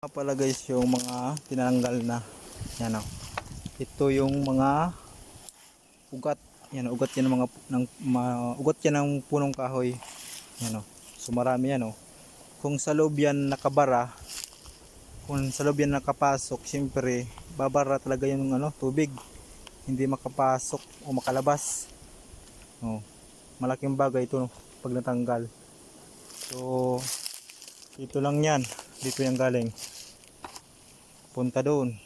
Pala guys yung mga tinanggal na yan o. Ito yung mga ugat. Yan ugat yan ng ugat yan ng punong kahoy. Yan o. So marami yan o. Kung sa loob yan nakabara, kung sa loob yan nakapasok, siyempre babara talaga yung tubig. Hindi makapasok o makalabas. O, malaking bagay ito pag natanggal. So dito lang yan. Dito yung galing. Punta doon.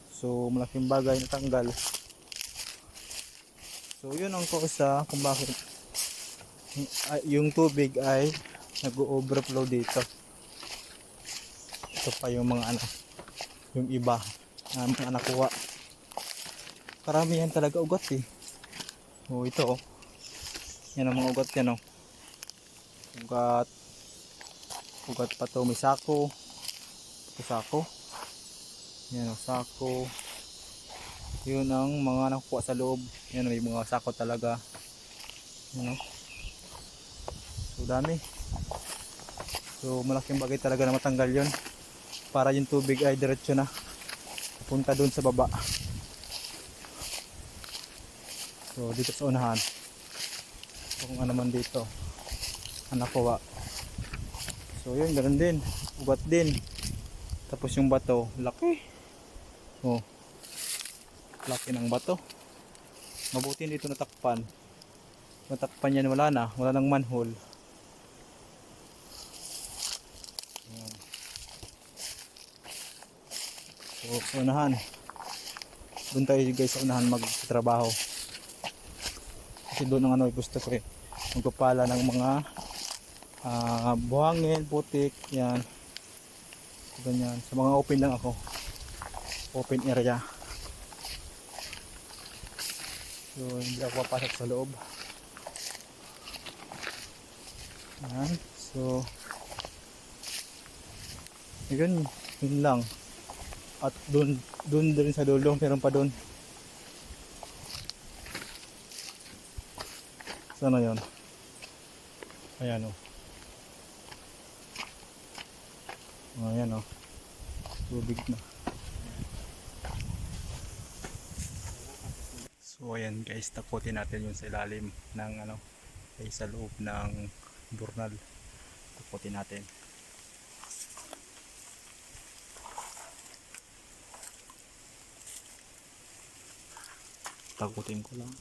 So malaking bagay na tanggal. So yun ang kausa kung bakit yung tubig ay nag-overflow dito. Ito pa yung mga yung iba na mga nakuha. Karamihan talaga ugat eh. Ito oh. Yan ang mga ugat yan oh. Ugat pa to, may sako. Sako. Yan ang sako. Yun ang mga nakuha sa loob. Yan may mga sako talaga. Yan o. So dami. So malaking bagay talaga na matanggal yun. Para yung tubig ay diretso na punta dun sa baba. So dito sa unahan. So kung ano man dito ang nakuha. So yun, ganoon din. Ugat din. Tapos yung bato, laki. Oh. Laki ng bato. Mabuti dito natakpan. Natakpan yan, wala na. Wala nang manhole. So, sa unahan. Doon tayo guys sa unahan magtrabaho. Kasi doon ang gusto ko eh. Magpapala ng mga buhangin, putik, yan. Ganyan. Sa mga open lang ako. Open area. So hindi ako papasok sa loob. Yan. So yun lang. At doon din sa dulo meron pa doon. Sana yun. Ayan o. Ayan o. Tubig na. So ayan guys, takutin natin yung sa ilalim ng ay sa loob ng burnal. Takutin natin. Takutin ko lang.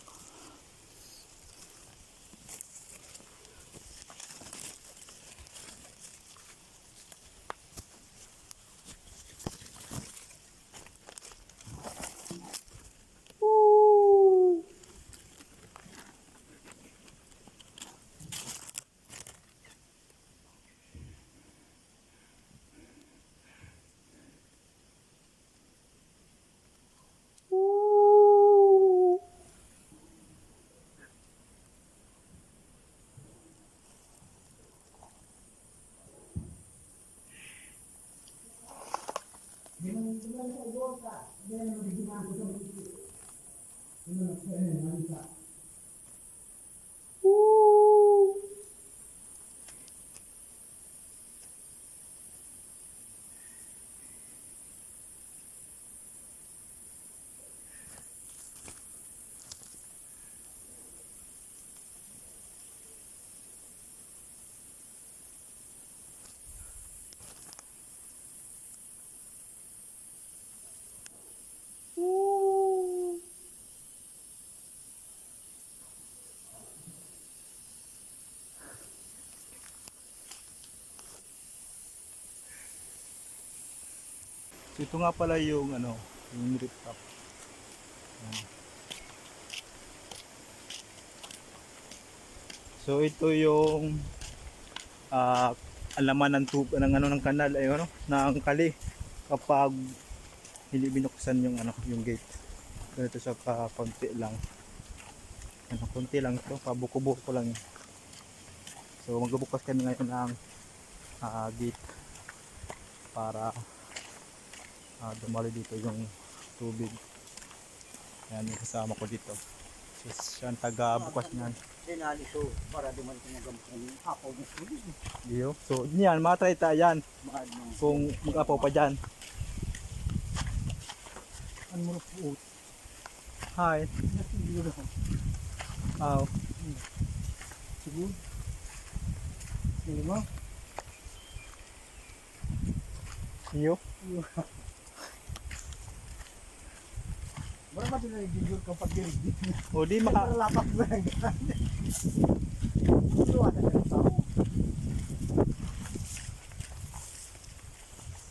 So ito nga pala yung yung rip top. So ito yung alaman ng tube ng kanal ay ng kali kapag hindi binuksan yung gate. Ganito siya konti lang. Konti lang to, pabuko-buko lang. So magbubukas kami ngayon ng gate para dumali dito yung tubig. Ayan yung kasama ko dito. So siya ang taga bukas niyan. Dinali so para di man tinagamit ng hapaw ng sulit. Iyo. So, yan, matry tayo yan. Maad ng Kung mag-apaw pa dyan. ano mo po. Hi. Siguro. Aw. Siguro. Hindi mo? Iyo. Wala ba pinag-gigil ka pag dirigit niya? O di maka... Para lapak ba lang yan? Suwa na siya ng tao.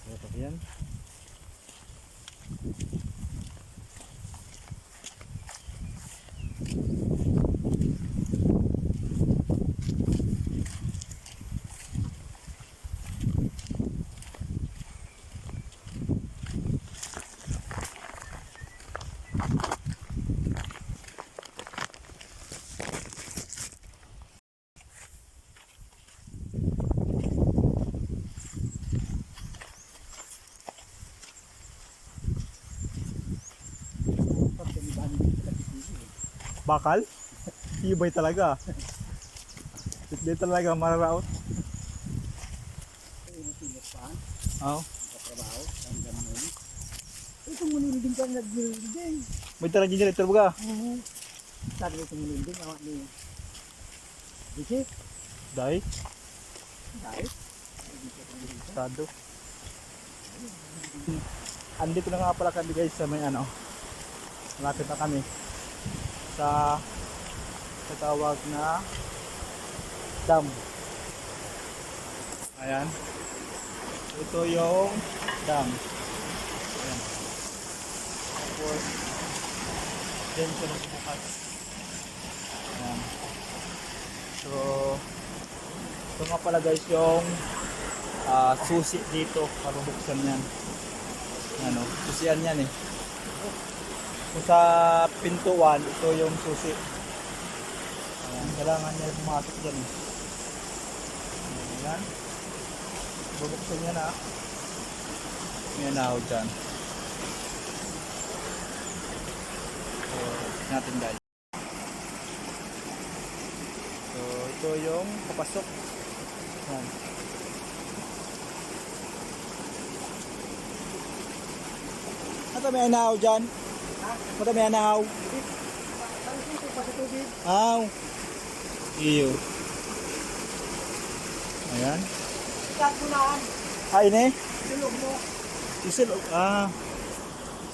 Ito yan. Pag tiniban dito sa kitili. Bakal? Ibay talaga. Hindi talaga mararaot. Ay, natinit pa. Aw. Katrabaho. Hanggang nun. Ito muninding ka nag-gilding. May talang generator ba? Sabi ko muninding. Awak ni Disi. Dahil. Dahil. Estado. Andito na nga pala kami guys sa may ano. Malapit na kami sa tawag na dam. Ayan. Ito yung dam. Ayan. Tapos dyan siya magbukas. Ayan. So ito nga pala guys yung susi dito para buksan yan. Ano, susian yan eh. Kung sa pintuan, ito yung susi. Ayan, kailangan niya pumasok dyan eh. Ayan. Bubuksan niya na. Ayan na ako dyan. So, natin guys. So, ito yung papasok. Ayan. Ito may anahaw dyan. Ito may anahaw. Aw. Iyo. Ayan. Ikat mo na. Ay ne. Silog mo. Isilog. Ah.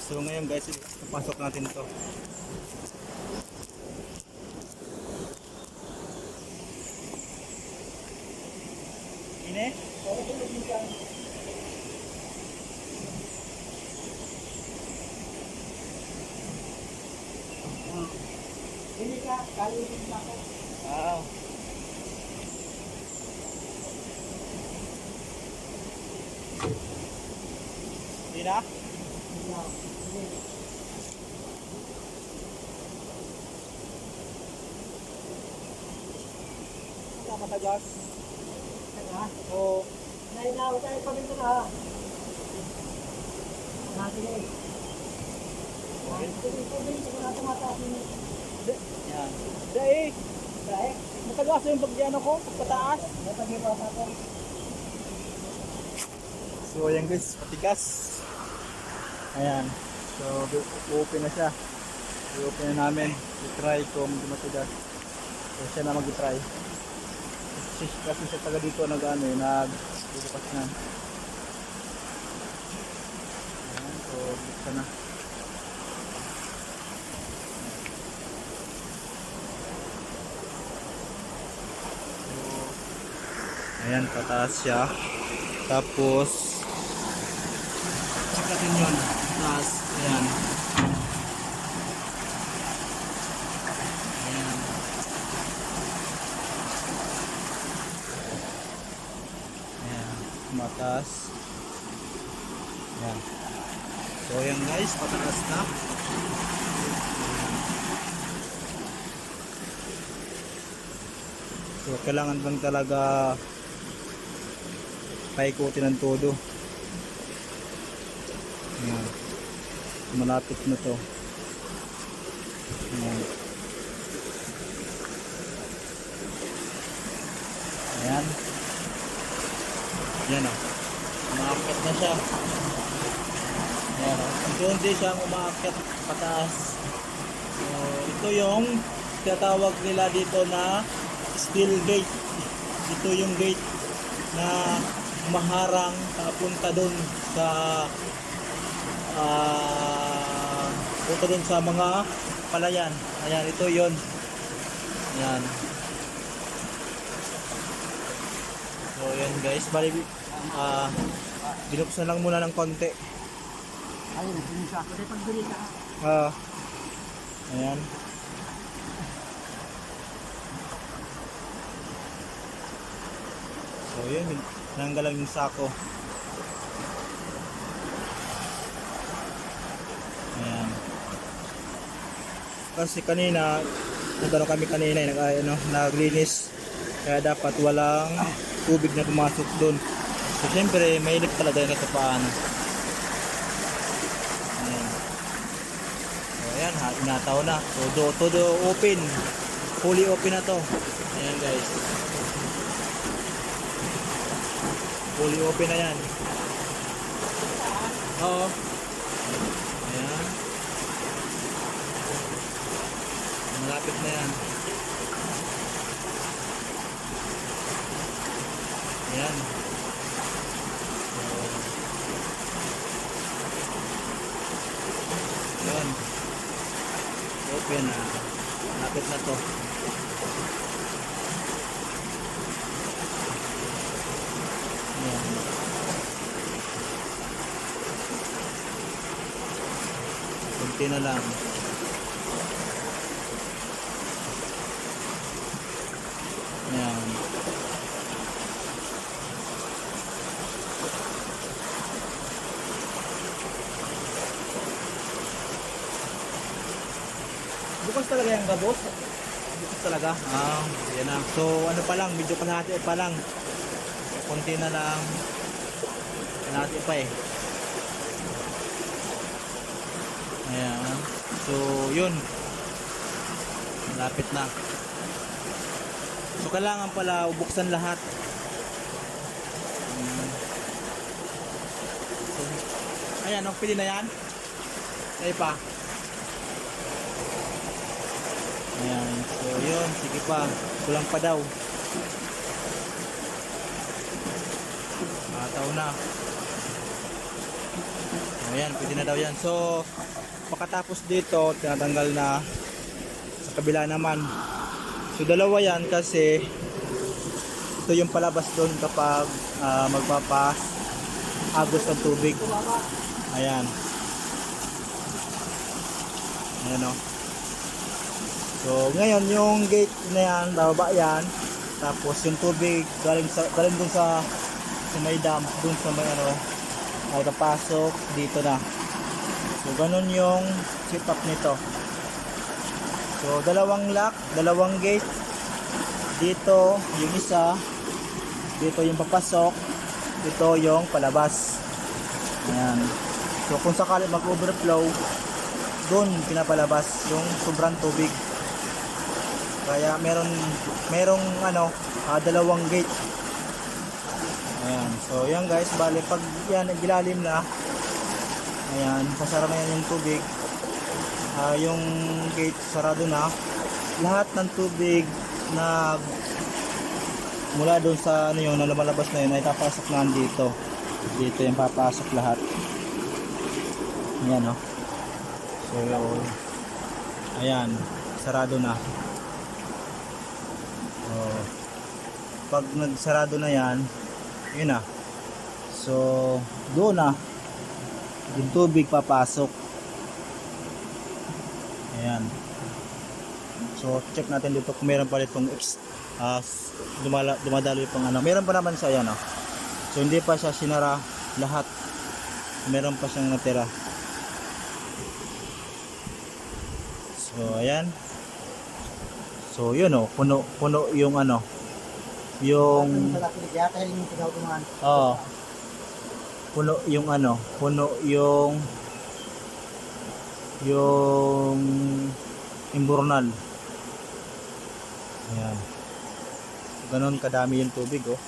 So ngayon guys, papasok natin ito. Ine? Hindi ka, kalitin na ako. Wow. Hindi na? Wala matagas. Oo. Nainaw tayo pa dito na. Natin eh. Yan. Dahil, Dahil, matagas yung pagdiano ko, pagpataas. napag-iwas ako. So ayan guys, matigas. Ayan. So open na siya. I-open na namin. I-try kung di matigas. So siya na mag-try. Kasi siya taga dito nag-ano eh, nag-bubukas na. Ayan, so buksan na. Ayan, pataas siya. Tapos, check natin yun. Taas. Ayan. Ayan. Ayan. Mataas. Ayan. So, ayan guys, pataas na. So, kailangan lang talaga paikutin ng todo. Ayan. Malapit na to. Ayan. Ayan. Yan o. Umaakit na siya. Ayan o. Unti-unti siyang umaakit pataas. So, ito yung tinatawag nila dito na steel gate. Ito yung gate na maharang papunta dun sa punta dun sa mga palayan. Ayan, ito yon. Ayan. So, yan guys. Bali, binuksan lang muna ng konti. Ayun, nagsimusa ako. Dahil pagbili ka. Ayan. So, yun. Nanggal lang yung sako. Ayan. Kasi kanina, nagano kami kanina, naglinis. Kaya dapat walang tubig na pumasok doon. So, syempre, mahilig talaga yan ito paano. Ayan. So, ayan, inataw na. Todo open. Fully open na to. Ayan, guys. Fully open na yan. Oo. Ayan. Malapit na yan. Ayan. Ayan. Open na. Malapit na to. Ayan. Kunti na lang. Ayan. Bukas talaga yung gabos? Bukas talaga? Yan na. So, ano pa lang, medyo kalahati pa lang. Kunti na lang. Kalahati pa eh. Ayan. So, yun. Malapit na. So, kailangan pala buksan lahat. So, ayan, pili na yan. Ay pa. Ayan. So, yun. Sige pa. Kulang pa daw. Mataw na. Ayan. Pwede na daw yan. So, pagkatapos dito, tinatanggal na sa kabila naman. So, dalawa yan kasi ito yung palabas doon kapag magpapa-agos ng tubig. Ayan. Ayan o. So, ngayon yung gate na yan, bababa yan. Tapos yung tubig galing dun sa may dam, dun sa may ay papasok dito na. So, ganun yung setup nito. So, dalawang lock, dalawang gate. Dito yung isa, dito yung papasok, dito yung palabas. Ayan. So, kung sakali mag-overflow, dun pinapalabas yung sobrang tubig. Kaya merong dalawang gate. Ayan. So yan guys, bali pag yan gilalim na, ayan, pasara na yan yung tubig. Yung gate sarado na. Lahat ng tubig na mula doon sa yung na lumalabas na yun ay papasok na dito. Dito yung papasok lahat. Ayan So ayan, sarado na. Pag nagsarado na yan, yun na. So, doon na yung tubig papasok. Ayan. So, check natin dito kung meron pa ditong dumadaloy pang meron pa naman siya yan. So, hindi pa siya sinara lahat. Meron pa siyang natira. So, ayan. So, yun puno yung yung puno yung puno yung imburnal. Ayan. ganon kadami yung tubig oh.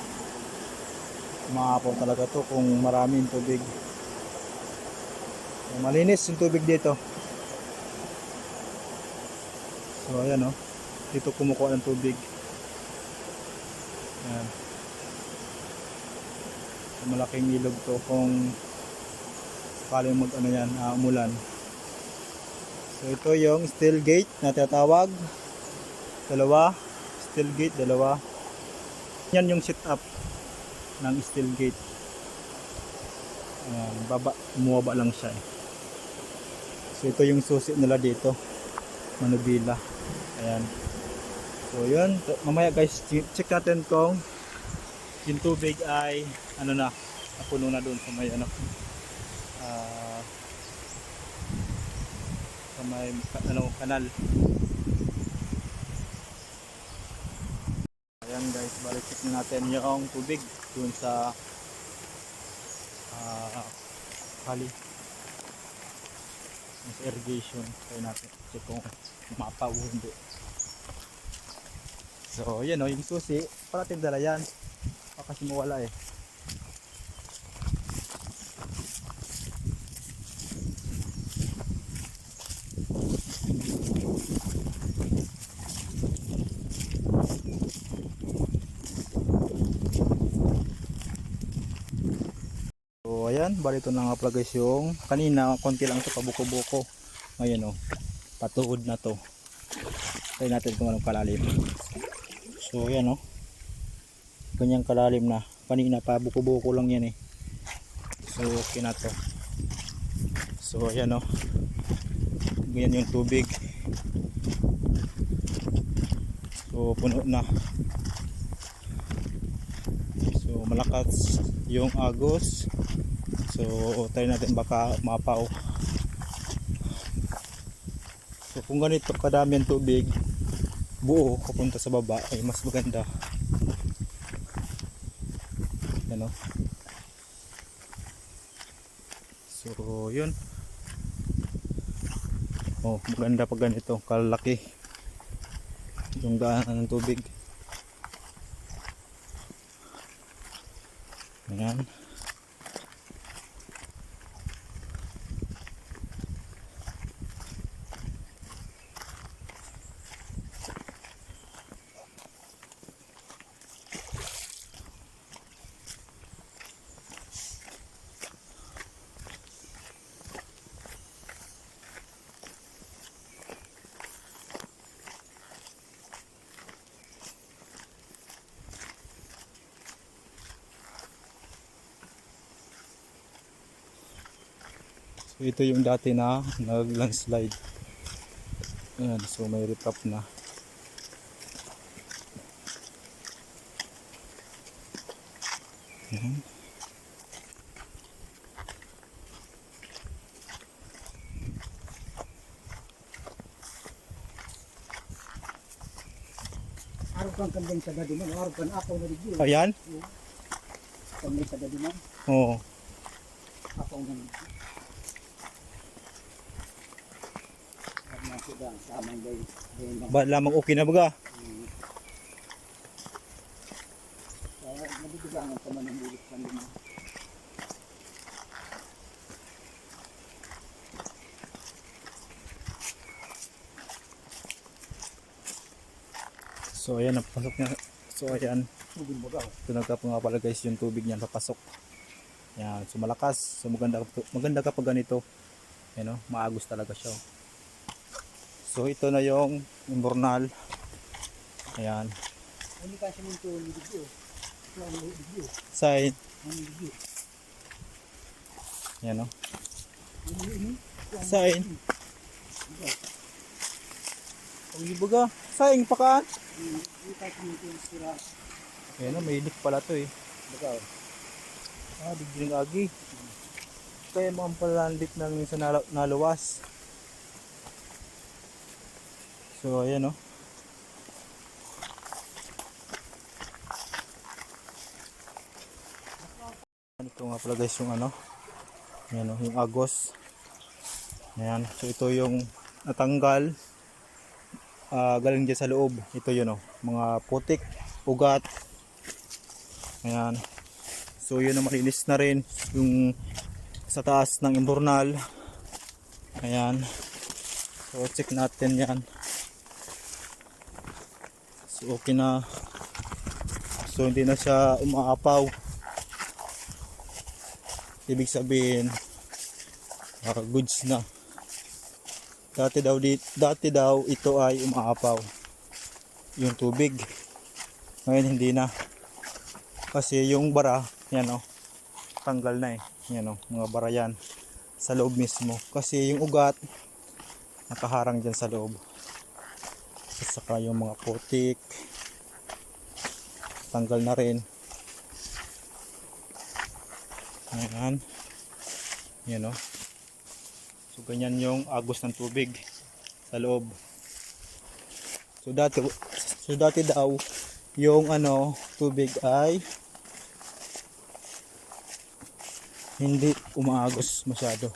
Umaapaw talaga to kung marami yung tubig. Malinis yung tubig dito. So ayan oh. Dito kumukuha ng tubig. Ayan. So, malaking ilog to kung sakaling mag ano yan, umulan. So ito yung steel gate na tinatawag. Dalawa. Steel gate, dalawa. Yan yung setup ng steel gate. Ayan, bumaba lang siya. So ito yung susi nila dito. Manubila. Ayan. So yun, mamaya guys, check natin kung yung tubig ay ano na, napuno na doon sa may ano. Sa may kanal. Ayan guys, balik check na natin yung tubig doon sa kali. Sa irrigation. Try natin check kung mapaw o hindi. So yan o, yung susi parating dala yan kasi mawala eh. So ayan, bali ito na nga pala guys yung kanina konti lang ito pabuko-buko. Ngayon o, patuod na to. Try natin kung anong kalalim. So ayan o, ganyang kalalim na. Kanina pa buko-buko lang yan eh. So okay na to. So ayan o, ganyan yung tubig. So puno na. So malakas yung agos. So try natin baka mapaw. So kung ganito kadami ang tubig buo papunta sa baba ay mas maganda. Ano? So yun. Oh, maganda pag ganito kalaki yung daanan ng tubig. Ayan. So ito yung dati na nag-landslide. Ayan, so may recap na. Ayan. Araw kang kandang sa gadiman, araw kan ako na rigyo. Ayan? Kandang sa gadiman, Oo. ako na rigyo. Karena sudah sama dari Ba lamang okay na baga? saya nabibigyan ng teman ng bulit kanina. So ayan, napasok na. So ayan, Tubig mo daw. ito nagkapa nga pala guys yung tubig niyan papasok. Yan, so malakas. So maganda kapag ganito. Ayan o, maagos talaga siya. So ito na yung imbornal. Ayan. Hindi kasi mo ito ligyo. Ito ang ligyo. Side. Ang ligyo. Ayan o. Ini. Side. Ang baga. Sayang pakaan. Hindi kasi mo ito sira. Ayan o, may leak pala to eh. Bagaw. Digdi ng agi. Kaya mga palandik na minsan naluwas. So ayan o. Ito nga pala guys yung ano. Ayan o, yung agos. Ayan. So ito yung natanggal. Galing dyan sa loob. Ito yun o. Mga putik. ugat. Ayan. So yun na malinis na rin yung sa taas ng imbornal. Ayan. So check natin yan. So okay na. So hindi na siya umaapaw. Ibig sabihin goods na. Dati daw ito ay umaapaw yung tubig. Ngayon hindi na. Kasi yung bara, yan o, tanggal na eh. Yan o, mga bara yan sa loob mismo. Kasi yung ugat nakaharang dyan sa loob. At saka yung mga putik tanggal na rin. Ayan. Yan o. So ganyan yung agos ng tubig sa loob. So dati daw yung tubig ay hindi umaagos masyado.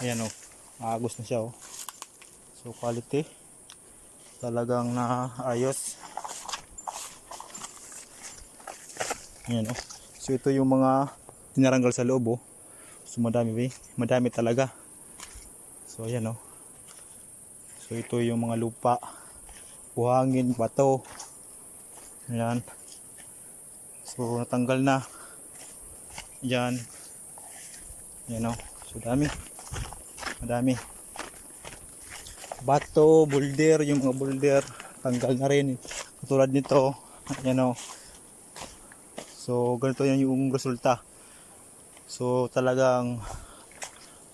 Ayan o, maagos na siya o. So quality talagang naayos. Ayan o. So ito yung mga tinaranggal sa loob o. So madami talaga. So ayan o. So ito yung mga lupa, buhangin, bato. Ayan. So natanggal na. Yan. Yan o. So madami. Bato, boulder, yung mga boulder tanggal na rin. Katulad nito. Yan o. So ganito yan yung resulta. So talagang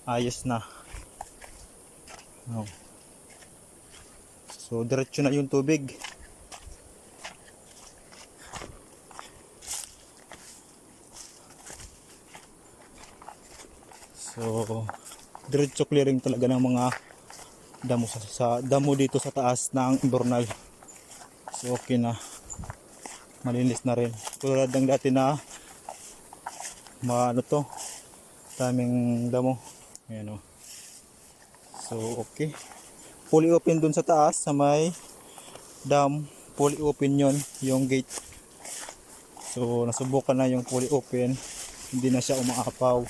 ayos na. Oh. So diretso na yung tubig. So diretso clearing talaga ng mga damo sa damo dito sa taas ng imbornal. So okay na. Malinis na rin. Tulad ng dati na daming damo. Ayan o. So okay. Fully open dun sa taas sa may dam. Fully open yon yung gate. So nasubukan na yung fully open. Hindi na siya umaapaw.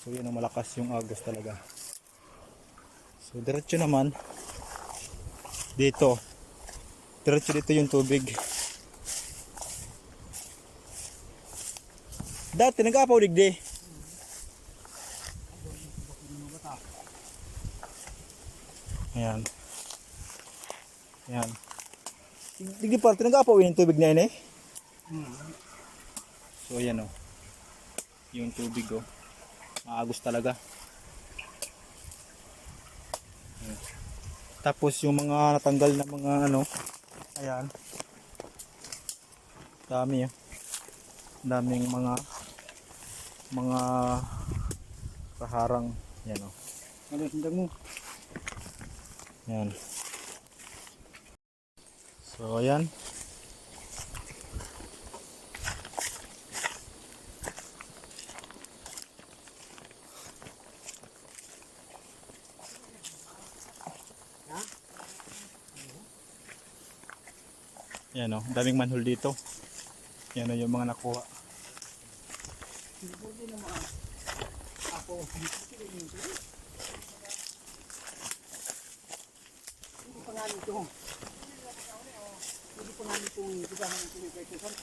So yun ang malakas yung agos talaga. So diretso naman dito. Diretso dito yung tubig. Dati nag-aapaw digdi. Ayan. Ayan. Digdi pa, nag-aapaw yung tubig na yun eh. So ayan o. Yung tubig o. Maagos talaga. Ayan. Tapos yung mga natanggal na mga ayan. Dami eh. Daming mga kaharang. Yan o. Ano sindang mo? Yan. So ayan. Yan o, daming manhole dito. Yan o yung mga nakuha. Hindi pa nga nito. Hindi pa nga nito. Hindi pa nga nito. Kahit saan,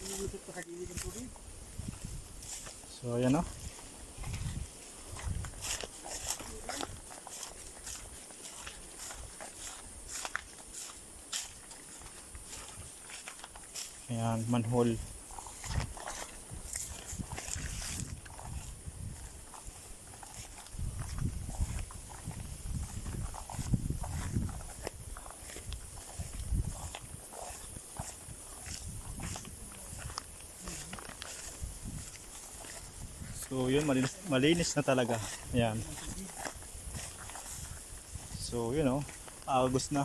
inulusot pa sa gilid ng tubig. So ayan o. Ayan, manhole. So yun, malinis na talaga. Ayan. So yun o, agos na.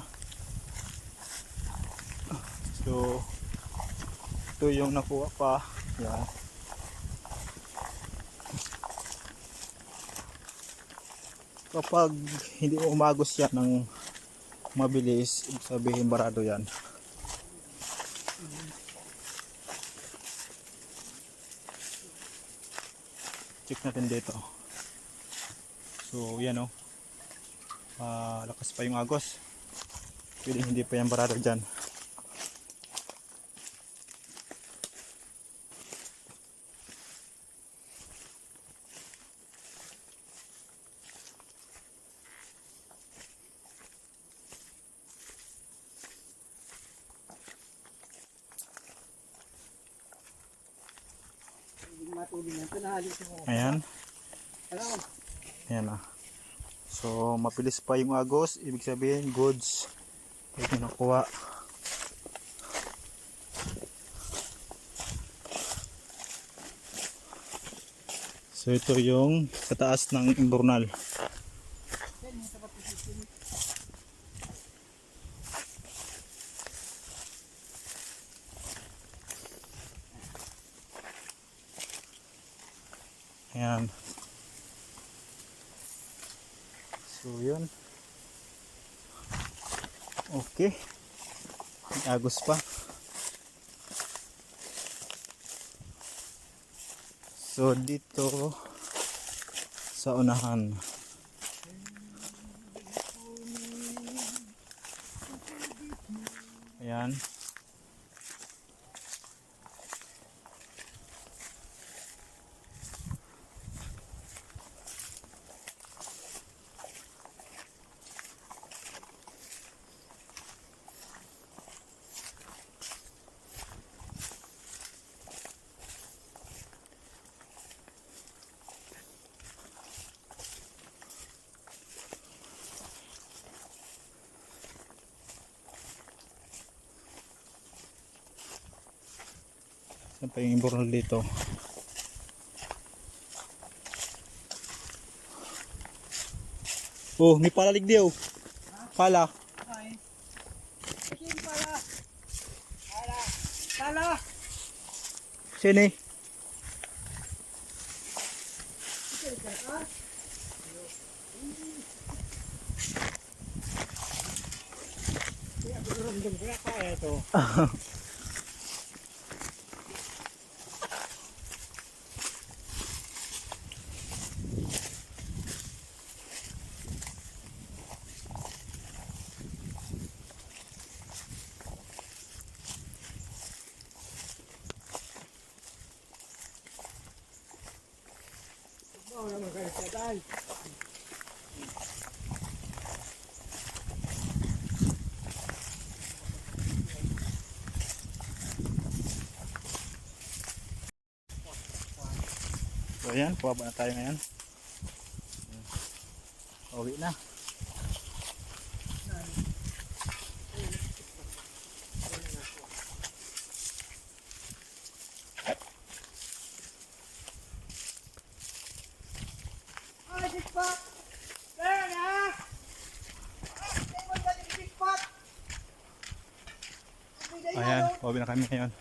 So ito yung nakuha pa. Ayan. Kapag hindi umagos yan ng mabilis, ibig sabihin barado yan. check natin dito. So yan o. Lakas pa yung agos. Pwede hindi pa yan barado dyan. Hindi matulog yan. Ito nahalik ko. Ayan. Ano? Ayan ah. So mabilis pa yung agos. Ibig sabihin goods. Ito nakuha. So ito yung kataas ng imbornal. Yan yung sapat ng system. Ayan. So yun. Okay. May agos pa. So dito sa unahan. Ayan. Saan pa yung imbornal dito? Oh, may palalig diyo. Pala. Ay. Sige pala. Pala. Pala. Sini. Sige ka. Kaya ramdam ko na kaya ito. Oh, naman kayo sa tayo. So ayan, pababa na tayo ngayon. Uwi na. Ay, jackpot! There na! Ay, mo galing jackpot! Ayan, uwi na kami ngayon.